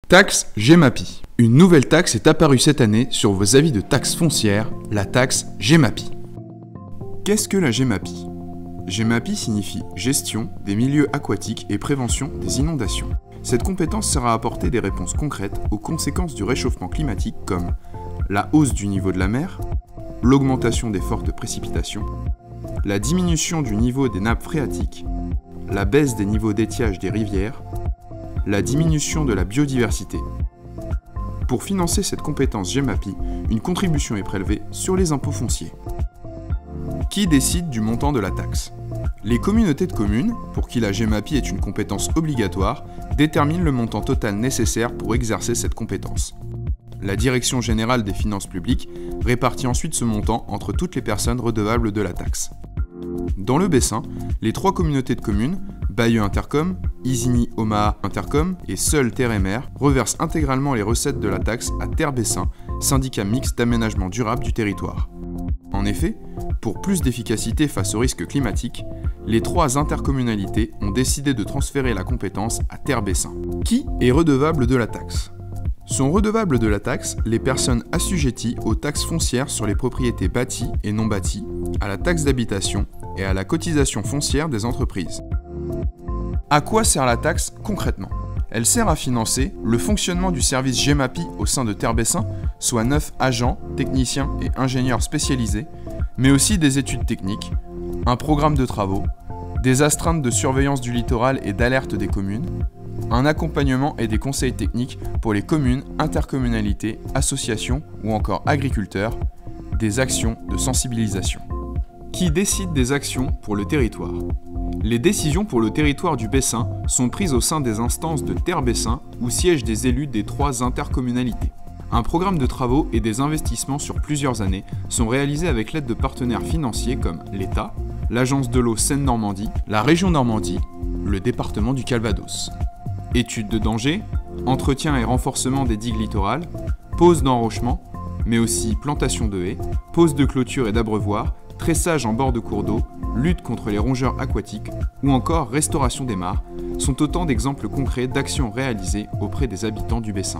Taxe Gemapi. Une nouvelle taxe est apparue cette année sur vos avis de taxes foncières, la taxe Gemapi. Qu'est-ce que la Gemapi ? Gemapi signifie gestion des milieux aquatiques et prévention des inondations. Cette compétence sert à apporter des réponses concrètes aux conséquences du réchauffement climatique comme la hausse du niveau de la mer, l'augmentation des fortes précipitations, la diminution du niveau des nappes phréatiques, la baisse des niveaux d'étiage des rivières, la diminution de la biodiversité. Pour financer cette compétence Gemapi, une contribution est prélevée sur les impôts fonciers. Qui décide du montant de la taxe ? Les communautés de communes, pour qui la Gemapi est une compétence obligatoire, déterminent le montant total nécessaire pour exercer cette compétence. La Direction générale des finances publiques répartit ensuite ce montant entre toutes les personnes redevables de la taxe. Dans le Bessin, les 3 communautés de communes, Bayeux Intercom, Isigny-Omaha Intercom et Seul Terre et Mer, reversent intégralement les recettes de la taxe à Terre Bessin, syndicat mixte d'aménagement durable du territoire. En effet, pour plus d'efficacité face aux risques climatiques, les 3 intercommunalités ont décidé de transférer la compétence à Terre Bessin. Qui est redevable de la taxe ? Sont redevables de la taxe les personnes assujetties aux taxes foncières sur les propriétés bâties et non bâties, à la taxe d'habitation et à la cotisation foncière des entreprises. À quoi sert la taxe concrètement ? Elle sert à financer le fonctionnement du service Gemapi au sein de Terre Bessin, soit 9 agents, techniciens et ingénieurs spécialisés, mais aussi des études techniques, un programme de travaux, des astreintes de surveillance du littoral et d'alerte des communes, un accompagnement et des conseils techniques pour les communes, intercommunalités, associations ou encore agriculteurs, des actions de sensibilisation. Qui décide des actions pour le territoire ? Les décisions pour le territoire du Bessin sont prises au sein des instances de Terre Bessin où siègent des élus des 3 intercommunalités. Un programme de travaux et des investissements sur plusieurs années sont réalisés avec l'aide de partenaires financiers comme l'État, l'Agence de l'eau Seine-Normandie, la région Normandie, le département du Calvados. Études de danger, entretien et renforcement des digues littorales, pose d'enrochement, mais aussi plantation de haies, pose de clôture et d'abreuvoirs, tressage en bord de cours d'eau, lutte contre les rongeurs aquatiques ou encore restauration des mares sont autant d'exemples concrets d'actions réalisées auprès des habitants du Bessin.